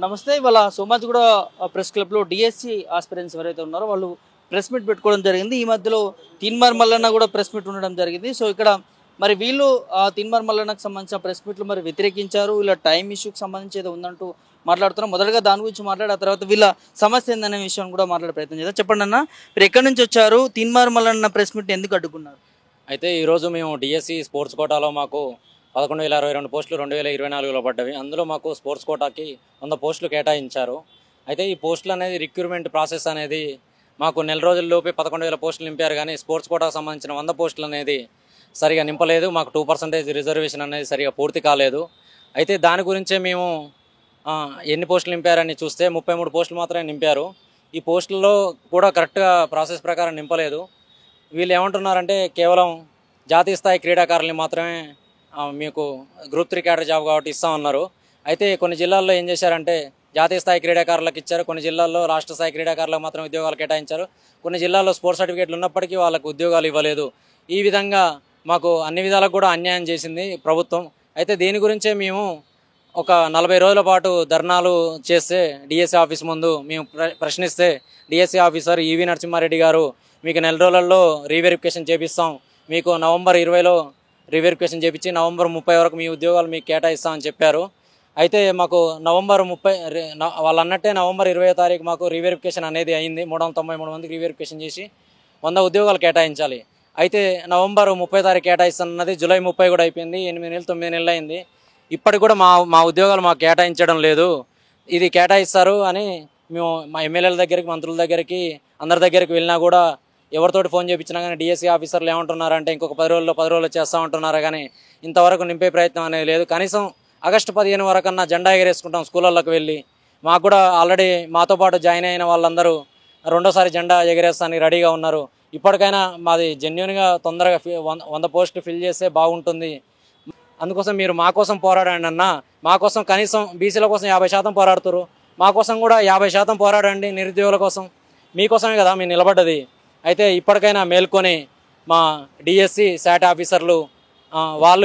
నమస్తే. ఇవాళ సోమాజిగూడ ప్రెస్ క్లబ్లో డిఎస్సి ఆస్పిరెంట్స్ ఎవరైతే ఉన్నారో వాళ్ళు ప్రెస్ మీట్ పెట్టుకోవడం జరిగింది. ఈ మధ్యలో తీన్మార్ మల్లన్న కూడా ప్రెస్ మీట్ ఉండడం జరిగింది. సో ఇక్కడ మరి వీళ్ళు తీన్మార్ మల్లన్నకు సంబంధించిన ప్రెస్ మీట్లు మరి వ్యతిరేకించారు. ఇలా టైం ఇష్యూకి సంబంధించి ఏదో ఉందంటూ మాట్లాడుతున్నాం. మొదటగా దాని గురించి మాట్లాడి ఆ తర్వాత వీళ్ళ సమస్య ఏందనే విషయం కూడా మాట్లాడే ప్రయత్నం చేద్దాం. చెప్పండి అన్న, మీరు ఎక్కడి నుంచి వచ్చారు? తీన్మార్ మల్లన్న ప్రెస్ మీట్ ఎందుకు అడ్డుకున్నారు? అయితే ఈరోజు మేము డిఎస్సి స్పోర్ట్స్ కోటాలో మాకు 11,022 పోస్టులు 2024లో పడ్డవి. అందులో మాకు స్పోర్ట్స్ కోటాకి 100 పోస్టులు కేటాయించారు. అయితే ఈ పోస్టులు అనేది రిక్రూట్మెంట్ ప్రాసెస్ అనేది మాకు నెల రోజుల్లోపే 11,000 పోస్టులు నింపారు. కానీ స్పోర్ట్స్ కోటాకు సంబంధించిన 100 పోస్టులు అనేది సరిగా నింపలేదు. మాకు 2% రిజర్వేషన్ అనేది సరిగా పూర్తి కాలేదు. అయితే దాని గురించే మేము ఎన్ని పోస్టులు నింపారని చూస్తే 33 పోస్టులు మాత్రమే నింపారు. ఈ పోస్టుల్లో కూడా కరెక్ట్గా ప్రాసెస్ ప్రకారం నింపలేదు. వీళ్ళు ఏమంటున్నారంటే కేవలం జాతీయ స్థాయి క్రీడాకారుల్ని మాత్రమే మీకు గ్రూప్ 3 క్యాడర్ జాబ్ కాబట్టి ఇస్తామన్నారు. అయితే కొన్ని జిల్లాల్లో ఏం చేశారంటే జాతీయ స్థాయి క్రీడాకారులకు ఇచ్చారు, కొన్ని జిల్లాల్లో రాష్ట్ర స్థాయి క్రీడాకారులకు మాత్రం ఉద్యోగాలు కేటాయించారు, కొన్ని జిల్లాల్లో స్పోర్ట్స్ సర్టిఫికేట్లు ఉన్నప్పటికీ వాళ్ళకు ఉద్యోగాలు ఇవ్వలేదు. ఈ విధంగా మాకు అన్ని విధాలకు కూడా అన్యాయం చేసింది ప్రభుత్వం. అయితే దీని గురించే మేము ఒక 40 రోజుల పాటు ధర్నాలు చేస్తే డిఎస్సి ఆఫీస్ ముందు మేము ప్రశ్నిస్తే డిఎస్సి ఆఫీసర్ ఈవి నరసింహారెడ్డి గారు మీకు నెల రోజులలో రీవెరిఫికేషన్ చేపిస్తాం, మీకు నవంబర్ 20లో రీవెరిఫికేషన్ చేపించి నవంబర్ 30 వరకు మీ ఉద్యోగాలు మీకు కేటాయిస్తామని చెప్పారు. అయితే మాకు నవంబర్ 30 వాళ్ళు అన్నట్టే నవంబర్ 20వ తారీఖు మాకు రీవెరిఫికేషన్ అనేది అయింది. 393 మందికి రీవెరిఫికేషన్ చేసి 100 ఉద్యోగాలు కేటాయించాలి. అయితే నవంబర్ 30 తారీఖు కేటాయిస్తున్నది జూలై 30 కూడా అయిపోయింది. 8 నెలలు 9 నెలలు అయింది. ఇప్పటికి కూడా మా ఉద్యోగాలు మాకు కేటాయించడం లేదు. ఇది కేటాయిస్తారు అని మేము మా ఎమ్మెల్యేల దగ్గరికి, మంత్రుల దగ్గరికి, అందరి దగ్గరికి వెళ్ళినా కూడా ఎవరితోటి ఫోన్ చేయించినా కానీ డిఎస్సి ఆఫీసర్లు ఏమంటున్నారంటే ఇంకొక 10 రోజుల్లో చేస్తామంటున్నారు. కానీ ఇంతవరకు నింపే ప్రయత్నం అనేది లేదు. కనీసం ఆగస్టు 15 వరకన్నా జెండా ఎగరేసుకుంటాం స్కూళ్ళల్లోకి వెళ్ళి. మాకు కూడా ఆల్రెడీ మాతో పాటు జాయిన్ అయిన వాళ్ళందరూ రెండోసారి జెండా ఎగరేస్తానికి రెడీగా ఉన్నారు. ఇప్పటికైనా మాది జెన్యున్గా తొందరగా 100 పోస్టులు ఫిల్ చేస్తే బాగుంటుంది. అందుకోసం మీరు మా కోసం పోరాడండి అన్న. మా కోసం కనీసం బీసీల కోసం 50% పోరాడుతారు, మా కోసం కూడా 50% పోరాడండి. నిరుద్యోగుల కోసం మీకోసమే కదా మేము నిలబడ్డది. అయితే ఇప్పటికైనా మేల్కొని మా డిఎస్సి శాట్ ఆఫీసర్లు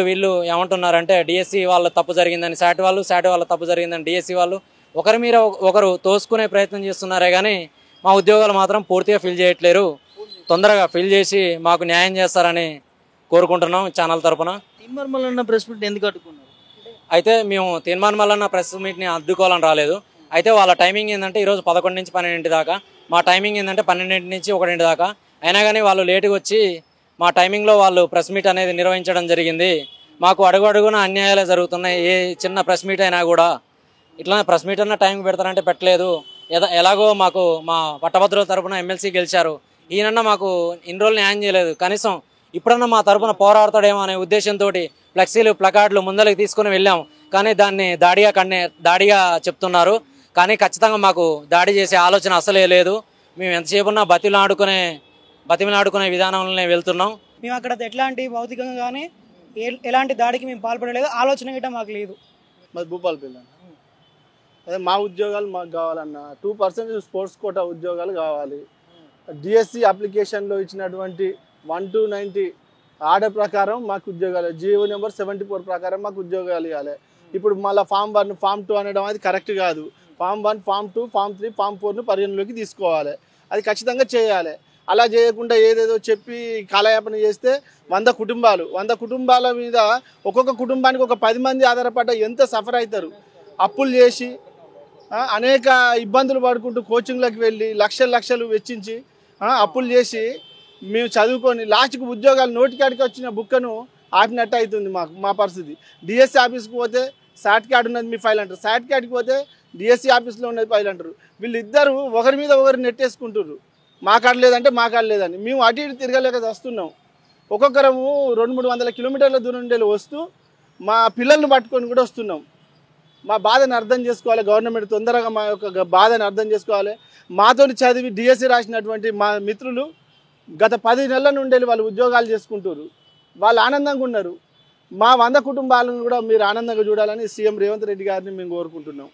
వీళ్ళు ఏమంటున్నారంటే డిఎస్సి వాళ్ళ తప్పు జరిగిందని శాట్ వాళ్ళ తప్పు జరిగిందని డిఎస్సి వాళ్ళు ఒకరి మీద ఒకరు తోసుకునే ప్రయత్నం చేస్తున్నారే కానీ మా ఉద్యోగాలు మాత్రం పూర్తిగా ఫిల్ చేయట్లేరు. తొందరగా ఫిల్ చేసి మాకు న్యాయం చేస్తారని కోరుకుంటున్నాం ఛానల్ తరఫున. తీన్మార్ మల్లన్న ప్రెస్ మీట్ ఎందుకు అడ్డుకున్నారు? అయితే మేము తీన్మార్ మల్లన్న ప్రెస్ మీట్ని అడ్డుకోవాలని రాలేదు. అయితే వాళ్ళ టైమింగ్ ఏంటంటే ఈరోజు 11 నుంచి 12 దాకా, మా టైమింగ్ ఏంటంటే 12 నుంచి 1 దాకా. అయినా కానీ వాళ్ళు లేటుగా వచ్చి మా టైమింగ్లో వాళ్ళు ప్రెస్ మీట్ అనేది నిర్వహించడం జరిగింది. మాకు అడుగున అన్యాయాలే జరుగుతున్నాయి. ఏ చిన్న ప్రెస్ మీట్ అయినా కూడా ఇట్లా ప్రెస్ మీట్ అన్న టైంకి పెడతారంటే పెట్టలేదు. ఎలాగో మాకు మా పట్టభద్రుల తరపున ఎమ్మెల్సీ గెలిచారు, ఈయనన్నా మాకు ఇన్ని రోజులు న్యాయం చేయలేదు. కనీసం ఇప్పుడన్నా మా తరపున పోరాడతాడేమో అనే ఉద్దేశంతో ఫ్లెక్సీలు ప్లకార్డులు ముందరికి తీసుకుని వెళ్ళాం. కానీ దాన్ని దాడిగా చెప్తున్నారు. కానీ ఖచ్చితంగా మాకు దాడి చేసే ఆలోచన అసలే లేదు. మేము ఎంతసేపు ఉన్నా బతిమలాడుకునే విధానంలోనే వెళ్తున్నాం. మేము అక్కడ ఎట్లాంటి భౌతికంగా కానీ ఎలాంటి దాడికి మేము పాల్పడలేదు. ఆలోచన గిట్ట మాకు లేదు. మాది భూపాలపల్లి. అదే మా ఉద్యోగాలు మాకు కావాలన్న 2% స్పోర్ట్స్ కోటా ఉద్యోగాలు కావాలి. డిఎస్సి అప్లికేషన్లో ఇచ్చినటువంటి 1 to 90 ఆర్డర్ ప్రకారం మాకు ఉద్యోగాలు, జియో నెంబర్ 74 ప్రకారం మాకు ఉద్యోగాలు ఇవ్వాలి. ఇప్పుడు మళ్ళీ ఫామ్ 1 ఫామ్ 2 అనడం అది కరెక్ట్ కాదు. ఫామ్ 1 ఫామ్ 2 ఫామ్ 3 ఫామ్ 4ను పరిగణలోకి తీసుకోవాలి. అది ఖచ్చితంగా చేయాలి. అలా చేయకుండా ఏదేదో చెప్పి కాలయాపన చేస్తే 100 కుటుంబాల మీద ఒక్కొక్క కుటుంబానికి ఒక 10 మంది ఆధారపడ్డ ఎంత సఫర్ అవుతారు. అప్పులు చేసి అనేక ఇబ్బందులు పడుకుంటూ కోచింగ్లకు వెళ్ళి లక్షలు వెచ్చించి అప్పులు చేసి మేము చదువుకొని లాస్ట్కి ఉద్యోగాలు నోటికాడికి వచ్చిన బుక్కను ఆపినట్టు అవుతుంది మా పరిస్థితి. డిఎస్సి ఆఫీస్కి పోతే శాట్ కార్డు ఉన్నది మీ ఫైల్ అంటారు, శాట్ కార్డుకి పోతే డిఎస్సి ఆఫీస్లో ఉన్నది ఫైల్ అంటారు. వీళ్ళిద్దరూ ఒకరి మీద ఒకరు నెట్టేసుకుంటారు. మా కార్డు లేదంటే మా కార్డు లేదని. మేము అటు ఇటు తిరగలేక వస్తున్నాం. ఒక్కొక్కరము 200-300 కిలోమీటర్ల దూరం నుండి వస్తూ మా పిల్లల్ని పట్టుకొని కూడా వస్తున్నాం. మా బాధను అర్థం చేసుకోవాలి గవర్నమెంట్, తొందరగా మా యొక్క బాధను అర్థం చేసుకోవాలి. మాతో చదివి డిఎస్సి రాసినటువంటి మా మిత్రులు గత 10 నెలల నుండి వాళ్ళు ఉద్యోగాలు చేసుకుంటారు. వాళ్ళు ఆనందంగా ఉన్నారు. మా 100 కుటుంబాలను కూడా మీరు ఆనందంగా చూడాలని సీఎం రేవంత్ రెడ్డి గారిని మేము కోరుకుంటున్నాం.